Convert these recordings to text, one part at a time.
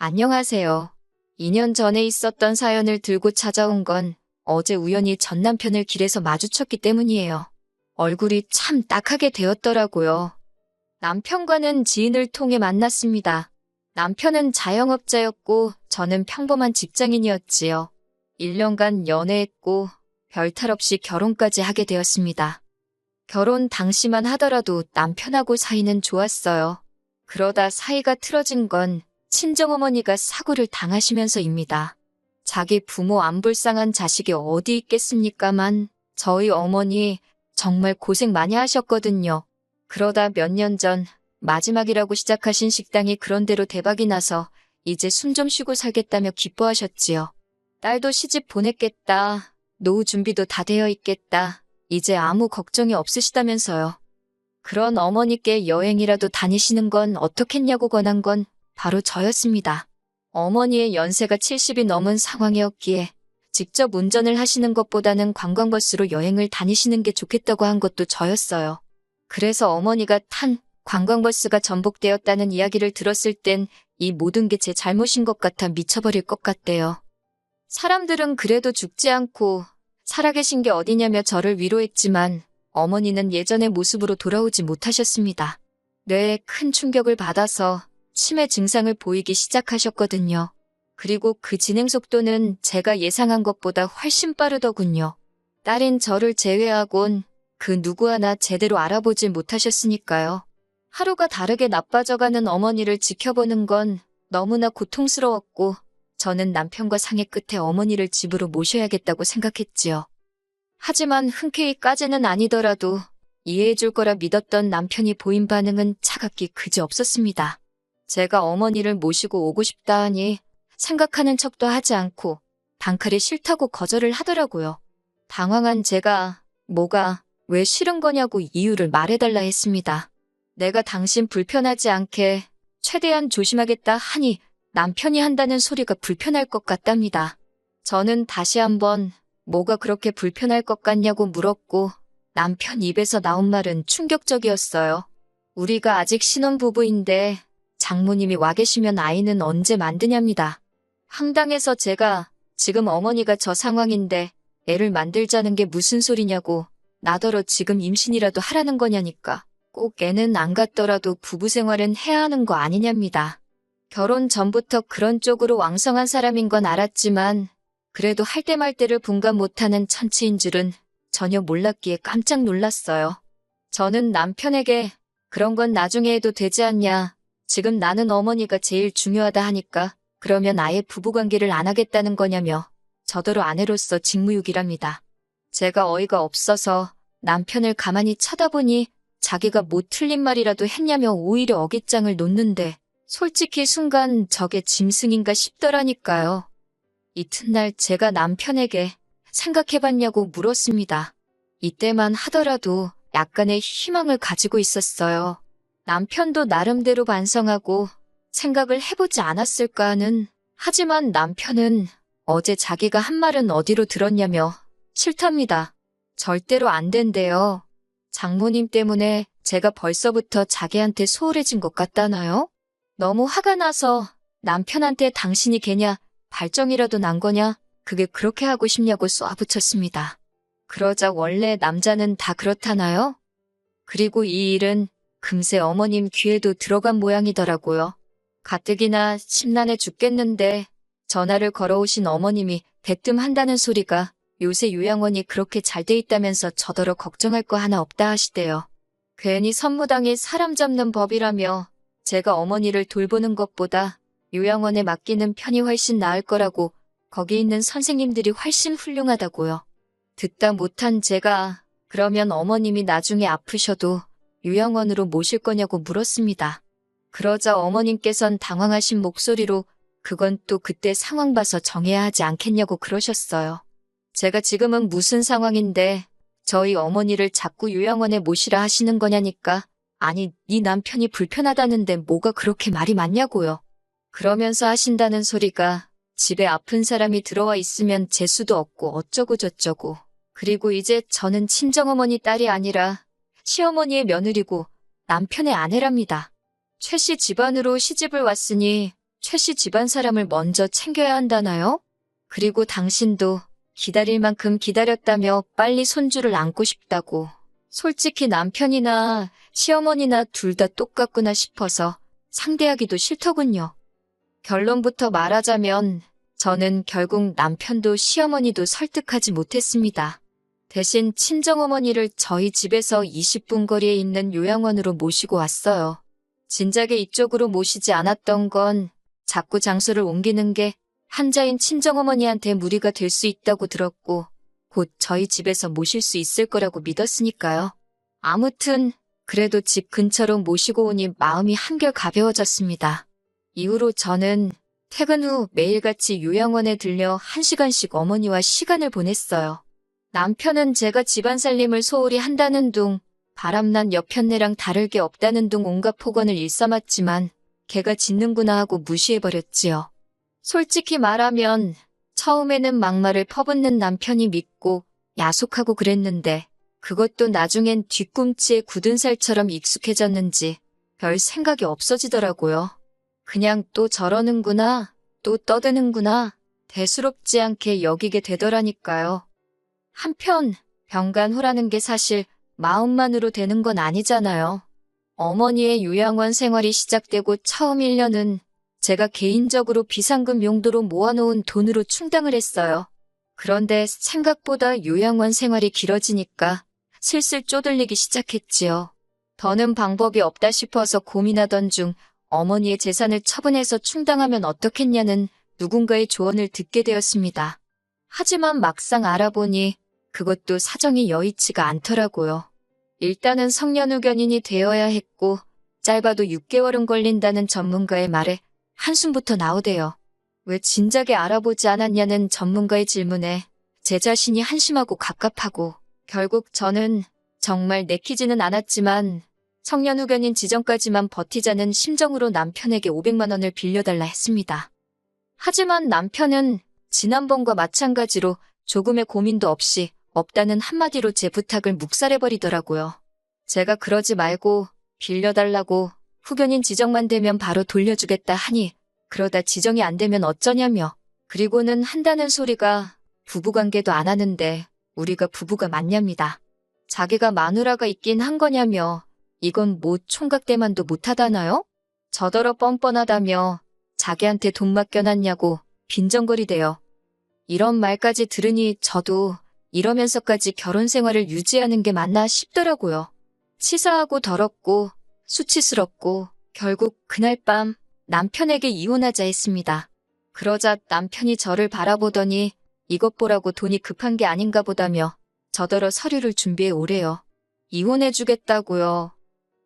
안녕하세요. 2년 전에 있었던 사연을 들고 찾아온 건 어제 우연히 전 남편을 길에서 마주쳤기 때문이에요. 얼굴이 참 딱하게 되었더라고요. 남편과는 지인을 통해 만났습니다. 남편은 자영업자였고 저는 평범한 직장인이었지요. 1년간 연애했고 별탈 없이 결혼까지 하게 되었습니다. 결혼 당시만 하더라도 남편하고 사이는 좋았어요. 그러다 사이가 틀어진 건 친정어머니가 사고를 당하시면서입니다. 자기 부모 안 불쌍한 자식이 어디 있겠습니까만 저희 어머니 정말 고생 많이 하셨거든요. 그러다 몇 년 전 마지막이라고 시작하신 식당이 그런대로 대박이 나서 이제 숨 좀 쉬고 살겠다며 기뻐하셨지요. 딸도 시집 보냈겠다. 노후 준비도 다 되어 있겠다. 이제 아무 걱정이 없으시다면서요. 그런 어머니께 여행이라도 다니시는 건 어떻겠냐고 권한 건 바로 저였습니다. 어머니의 연세가 70이 넘은 상황이었기에 직접 운전을 하시는 것보다는 관광버스로 여행을 다니시는 게 좋겠다고 한 것도 저였어요. 그래서 어머니가 탄 관광버스가 전복되었다는 이야기를 들었을 땐 이 모든 게 제 잘못인 것 같아 미쳐버릴 것 같대요. 사람들은 그래도 죽지 않고 살아계신 게 어디냐며 저를 위로했지만 어머니는 예전의 모습으로 돌아오지 못하셨습니다. 뇌에 큰 충격을 받아서 치매 증상을 보이기 시작하셨거든요. 그리고 그 진행 속도는 제가 예상한 것보다 훨씬 빠르더군요. 딸인 저를 제외하곤 그 누구 하나 제대로 알아보질 못하셨으니까요. 하루가 다르게 나빠져가는 어머니를 지켜보는 건 너무나 고통스러웠고 저는 남편과 상의 끝에 어머니를 집으로 모셔야겠다고 생각했지요. 하지만 흔쾌히까지는 아니더라도 이해해줄 거라 믿었던 남편이 보인 반응은 차갑기 그지없었습니다. 제가 어머니를 모시고 오고 싶다 하니 생각하는 척도 하지 않고 단칼에 싫다고 거절을 하더라고요. 당황한 제가 뭐가 왜 싫은 거냐고 이유를 말해달라 했습니다. 내가 당신 불편하지 않게 최대한 조심하겠다 하니 남편이 한다는 소리가 불편할 것 같답니다. 저는 다시 한번 뭐가 그렇게 불편할 것 같냐고 물었고 남편 입에서 나온 말은 충격적이었어요. 우리가 아직 신혼부부인데 장모님이 와 계시면 아이는 언제 만드냐입니다. 황당해서 제가 지금 어머니가 저 상황인데 애를 만들자는 게 무슨 소리냐고 나더러 지금 임신이라도 하라는 거냐니까 꼭 애는 안 갖더라도 부부 생활은 해야 하는 거 아니냐입니다. 결혼 전부터 그런 쪽으로 왕성한 사람인 건 알았지만 그래도 할 때 말 때를 분간 못하는 천치인 줄은 전혀 몰랐기에 깜짝 놀랐어요. 저는 남편에게 그런 건 나중에 해도 되지 않냐. 지금 나는 어머니가 제일 중요하다 하니까 그러면 아예 부부관계를 안 하겠다는 거냐며 저더러 아내로서 직무유기랍니다. 제가 어이가 없어서 남편을 가만히 쳐다보니 자기가 뭐 틀린 말이라도 했냐며 오히려 어깃장을 놓는데 솔직히 순간 저게 짐승인가 싶더라니까요. 이튿날 제가 남편에게 생각해봤냐고 물었습니다. 이때만 하더라도 약간의 희망을 가지고 있었어요. 남편도 나름대로 반성하고 생각을 해보지 않았을까 하는. 하지만 남편은 어제 자기가 한 말은 어디로 들었냐며 싫답니다. 절대로 안 된대요. 장모님 때문에 제가 벌써부터 자기한테 소홀해진 것 같다나요? 너무 화가 나서 남편한테 당신이 걔냐, 발정이라도 난 거냐, 그게 그렇게 하고 싶냐고 쏘아붙였습니다. 그러자 원래 남자는 다 그렇다나요? 그리고 이 일은 금세 어머님 귀에도 들어간 모양이더라고요. 가뜩이나 심란해 죽겠는데 전화를 걸어오신 어머님이 대뜸한다는 소리가 요새 요양원이 그렇게 잘 돼 있다면서 저더러 걱정할 거 하나 없다 하시대요. 괜히 선무당이 사람 잡는 법이라며 제가 어머니를 돌보는 것보다 요양원에 맡기는 편이 훨씬 나을 거라고 거기 있는 선생님들이 훨씬 훌륭하다고요. 듣다 못한 제가 그러면 어머님이 나중에 아프셔도 요양원으로 모실 거냐고 물었습니다. 그러자 어머님께선 당황하신 목소리로 그건 또 그때 상황 봐서 정해야 하지 않겠냐고 그러셨어요. 제가 지금은 무슨 상황인데 저희 어머니를 자꾸 요양원에 모시라 하시는 거냐니까 아니 네 남편이 불편하다는데 뭐가 그렇게 말이 많냐고요. 그러면서 하신다는 소리가 집에 아픈 사람이 들어와 있으면 재수도 없고 어쩌고 저쩌고 그리고 이제 저는 친정어머니 딸이 아니라 시어머니의 며느리고 남편의 아내랍니다. 최씨 집안으로 시집을 왔으니 최 씨 집안 사람을 먼저 챙겨야 한다나요? 그리고 당신도 기다릴 만큼 기다렸다며 빨리 손주를 안고 싶다고. 솔직히 남편이나 시어머니나 둘 다 똑같구나 싶어서 상대하기도 싫더군요. 결론부터 말하자면 저는 결국 남편도 시어머니도 설득하지 못했습니다. 대신 친정어머니를 저희 집에서 20분 거리에 있는 요양원으로 모시고 왔어요. 진작에 이쪽으로 모시지 않았던 건 자꾸 장소를 옮기는 게 환자인 친정어머니한테 무리가 될 수 있다고 들었고 곧 저희 집에서 모실 수 있을 거라고 믿었으니까요. 아무튼 그래도 집 근처로 모시고 오니 마음이 한결 가벼워졌습니다. 이후로 저는 퇴근 후 매일같이 요양원에 들려 1시간씩 어머니와 시간을 보냈어요. 남편은 제가 집안 살림을 소홀히 한다는 둥, 바람난 여편네랑 다를 게 없다는 둥 온갖 폭언을 일삼았지만 걔가 짖는구나 하고 무시해버렸지요. 솔직히 말하면 처음에는 막말을 퍼붓는 남편이 믿고 야속하고 그랬는데 그것도 나중엔 뒤꿈치에 굳은 살처럼 익숙해졌는지 별 생각이 없어지더라고요. 그냥 또 저러는구나, 또 떠드는구나, 대수롭지 않게 여기게 되더라니까요. 한편 병간 후라는 게 사실 마음만으로 되는 건 아니잖아요. 어머니의 요양원 생활이 시작되고 처음 1년은 제가 개인적으로 비상금 용도로 모아놓은 돈으로 충당을 했어요. 그런데 생각보다 요양원 생활이 길어지니까 슬슬 쪼들리기 시작했지요. 더는 방법이 없다 싶어서 고민하던 중 어머니의 재산을 처분해서 충당하면 어떻겠냐는 누군가의 조언을 듣게 되었습니다. 하지만 막상 알아보니 그것도 사정이 여의치가 않더라고요. 일단은 성년후견인이 되어야 했고 짧아도 6개월은 걸린다는 전문가의 말에 한숨부터 나오대요. 왜 진작에 알아보지 않았냐는 전문가의 질문에 제 자신이 한심하고 갑갑하고 결국 저는 정말 내키지는 않았지만 성년후견인 지정까지만 버티자는 심정으로 남편에게 500만 원을 빌려달라 했습니다. 하지만 남편은 지난번과 마찬가지로 조금의 고민도 없이 없다는 한마디로 제 부탁을 묵살해버리더라고요. 제가 그러지 말고 빌려달라고 후견인 지정만 되면 바로 돌려주겠다 하니 그러다 지정이 안 되면 어쩌냐며 그리고는 한다는 소리가 부부관계도 안 하는데 우리가 부부가 맞냐입니다. 자기가 마누라가 있긴 한 거냐며 이건 뭐 총각대만도 못하다나요? 저더러 뻔뻔하다며 자기한테 돈 맡겨놨냐고 빈정거리대요. 이런 말까지 들으니 저도 이러면서까지 결혼 생활을 유지하는 게 맞나 싶더라고요. 치사하고 더럽고 수치스럽고 결국 그날 밤 남편에게 이혼하자 했습니다. 그러자 남편이 저를 바라보더니 이것 보라고 돈이 급한 게 아닌가 보다며 저더러 서류를 준비해 오래요. 이혼해주겠다고요.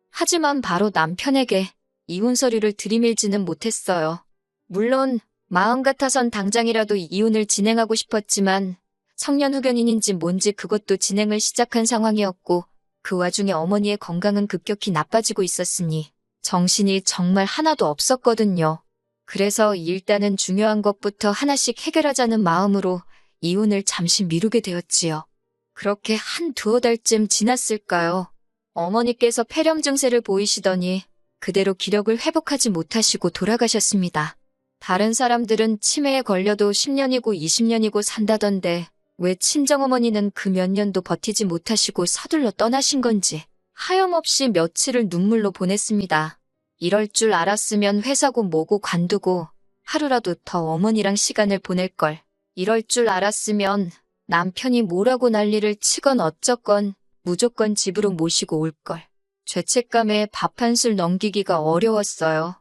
하지만 바로 남편에게 이혼 서류를 들이밀지는 못했어요. 물론 마음 같아선 당장이라도 이혼을 진행하고 싶었지만 성년후견인인지 뭔지 그것도 진행을 시작한 상황이었고 그 와중에 어머니의 건강은 급격히 나빠지고 있었으니 정신이 정말 하나도 없었거든요. 그래서 일단은 중요한 것부터 하나씩 해결하자는 마음으로 이혼을 잠시 미루게 되었지요. 그렇게 한 두어 달쯤 지났을까요? 어머니께서 폐렴 증세를 보이시더니 그대로 기력을 회복하지 못하시고 돌아가셨습니다. 다른 사람들은 치매에 걸려도 10년이고 20년이고 산다던데 왜 친정어머니는 그 몇 년도 버티지 못하시고 서둘러 떠나신 건지 하염없이 며칠을 눈물로 보냈습니다. 이럴 줄 알았으면 회사고 뭐고 관두고 하루라도 더 어머니랑 시간을 보낼 걸. 이럴 줄 알았으면 남편이 뭐라고 난리를 치건 어쩌건 무조건 집으로 모시고 올 걸. 죄책감에 밥 한술 넘기기가 어려웠어요.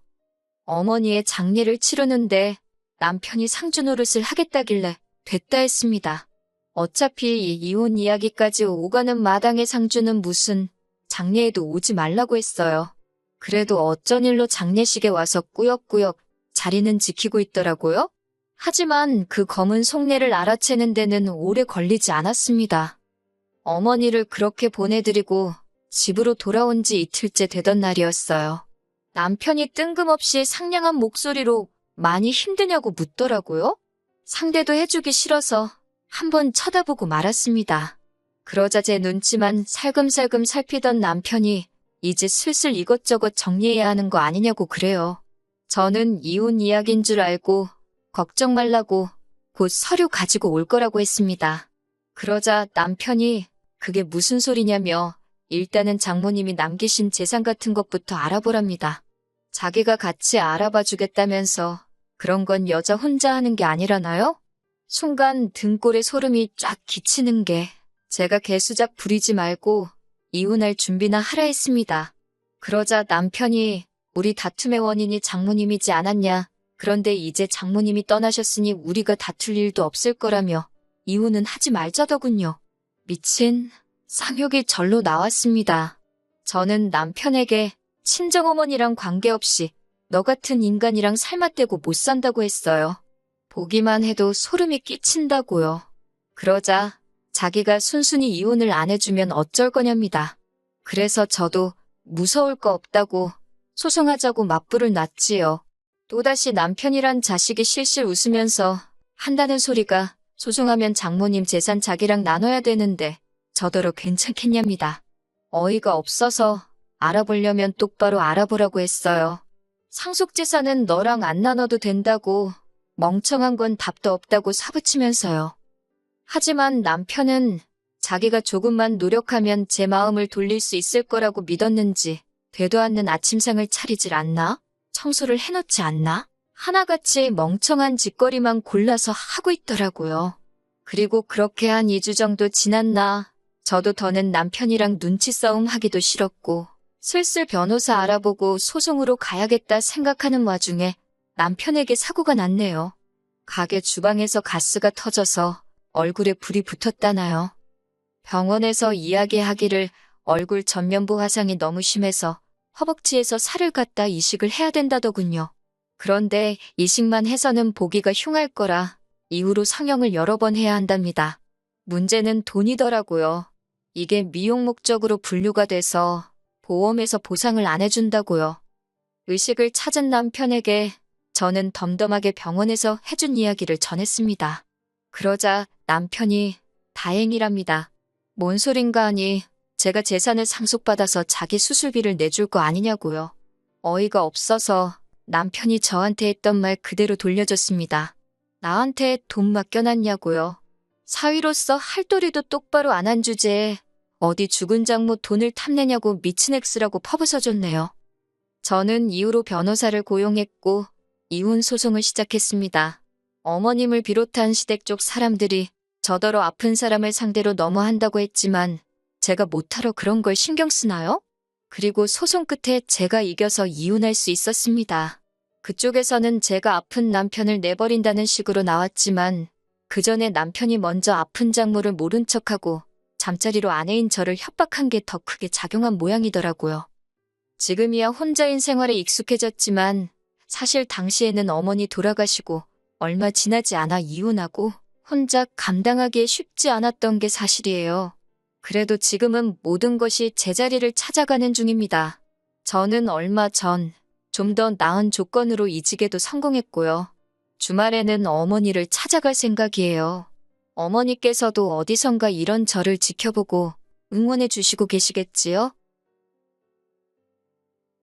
어머니의 장례를 치르는데 남편이 상주 노릇을 하겠다길래 됐다 했습니다. 어차피 이 이혼 이야기까지 오가는 마당의 상주는 무슨 장례에도 오지 말라고 했어요. 그래도 어쩐 일로 장례식에 와서 꾸역꾸역 자리는 지키고 있더라고요. 하지만 그 검은 속내를 알아채는 데는 오래 걸리지 않았습니다. 어머니를 그렇게 보내드리고 집으로 돌아온 지 이틀째 되던 날이었어요. 남편이 뜬금없이 상냥한 목소리로 많이 힘드냐고 묻더라고요. 상대도 해주기 싫어서 한번 쳐다보고 말았습니다. 그러자 제 눈치만 살금살금 살피던 남편이 이제 슬슬 이것저것 정리해야 하는 거 아니냐고 그래요. 저는 이혼 이야기인 줄 알고 걱정 말라고 곧 서류 가지고 올 거라고 했습니다. 그러자 남편이 그게 무슨 소리냐며 일단은 장모님이 남기신 재산 같은 것부터 알아보랍니다. 자기가 같이 알아봐 주겠다면서 그런 건 여자 혼자 하는 게 아니라나요? 순간 등골에 소름이 쫙 끼치는 게 제가 개수작 부리지 말고 이혼할 준비나 하라 했습니다. 그러자 남편이 우리 다툼의 원인이 장모님이지 않았냐. 그런데 이제 장모님이 떠나셨으니 우리가 다툴 일도 없을 거라며 이혼은 하지 말자더군요. 미친 쌍욕이 절로 나왔습니다. 저는 남편에게 친정어머니랑 관계없이 너 같은 인간이랑 살맛대고 못 산다고 했어요. 보기만 해도 소름이 끼친다고요. 그러자 자기가 순순히 이혼을 안 해주면 어쩔 거냐입니다. 그래서 저도 무서울 거 없다고 소송하자고 맞불을 놨지요. 또다시 남편이란 자식이 실실 웃으면서 한다는 소리가 소송하면 장모님 재산 자기랑 나눠야 되는데 저더러 괜찮겠냐입니다. 어이가 없어서 알아보려면 똑바로 알아보라고 했어요. 상속재산은 너랑 안 나눠도 된다고 멍청한 건 답도 없다고 사부치면서요. 하지만 남편은 자기가 조금만 노력하면 제 마음을 돌릴 수 있을 거라고 믿었는지 되도 않는 아침상을 차리질 않나? 청소를 해놓지 않나? 하나같이 멍청한 짓거리만 골라서 하고 있더라고요. 그리고 그렇게 한 2주 정도 지났나 저도 더는 남편이랑 눈치 싸움 하기도 싫었고 슬슬 변호사 알아보고 소송으로 가야겠다 생각하는 와중에 남편에게 사고가 났네요. 가게 주방에서 가스가 터져서 얼굴에 불이 붙었다나요. 병원에서 이야기하기를 얼굴 전면부 화상이 너무 심해서 허벅지에서 살을 갖다 이식을 해야 된다더군요. 그런데 이식만 해서는 보기가 흉할 거라 이후로 성형을 여러 번 해야 한답니다. 문제는 돈이더라고요. 이게 미용 목적으로 분류가 돼서 보험에서 보상을 안 해준다고요. 의식을 찾은 남편에게 저는 덤덤하게 병원에서 해준 이야기를 전했습니다. 그러자 남편이 다행이랍니다. 뭔 소린가 하니 제가 재산을 상속받아서 자기 수술비를 내줄 거 아니냐고요. 어이가 없어서 남편이 저한테 했던 말 그대로 돌려줬습니다. 나한테 돈 맡겨놨냐고요. 사위로서 할 도리도 똑바로 안 한 주제에 어디 죽은 장모 돈을 탐내냐고 미친 엑스라고 퍼부어줬네요. 저는 이후로 변호사를 고용했고 이혼 소송을 시작했습니다. 어머님을 비롯한 시댁 쪽 사람들이 저더러 아픈 사람을 상대로 너무한다고 했지만 제가 못하러 그런 걸 신경 쓰나요? 그리고 소송 끝에 제가 이겨서 이혼할 수 있었습니다. 그쪽에서는 제가 아픈 남편을 내버린다는 식으로 나왔지만 그 전에 남편이 먼저 아픈 장모를 모른 척하고 잠자리로 아내인 저를 협박한 게 더 크게 작용한 모양이더라고요. 지금이야 혼자인 생활에 익숙해졌지만 사실 당시에는 어머니 돌아가시고 얼마 지나지 않아 이혼하고 혼자 감당하기에 쉽지 않았던 게 사실이에요. 그래도 지금은 모든 것이 제자리를 찾아가는 중입니다. 저는 얼마 전 좀 더 나은 조건으로 이직에도 성공했고요. 주말에는 어머니를 찾아갈 생각이에요. 어머니께서도 어디선가 이런 저를 지켜보고 응원해 주시고 계시겠지요?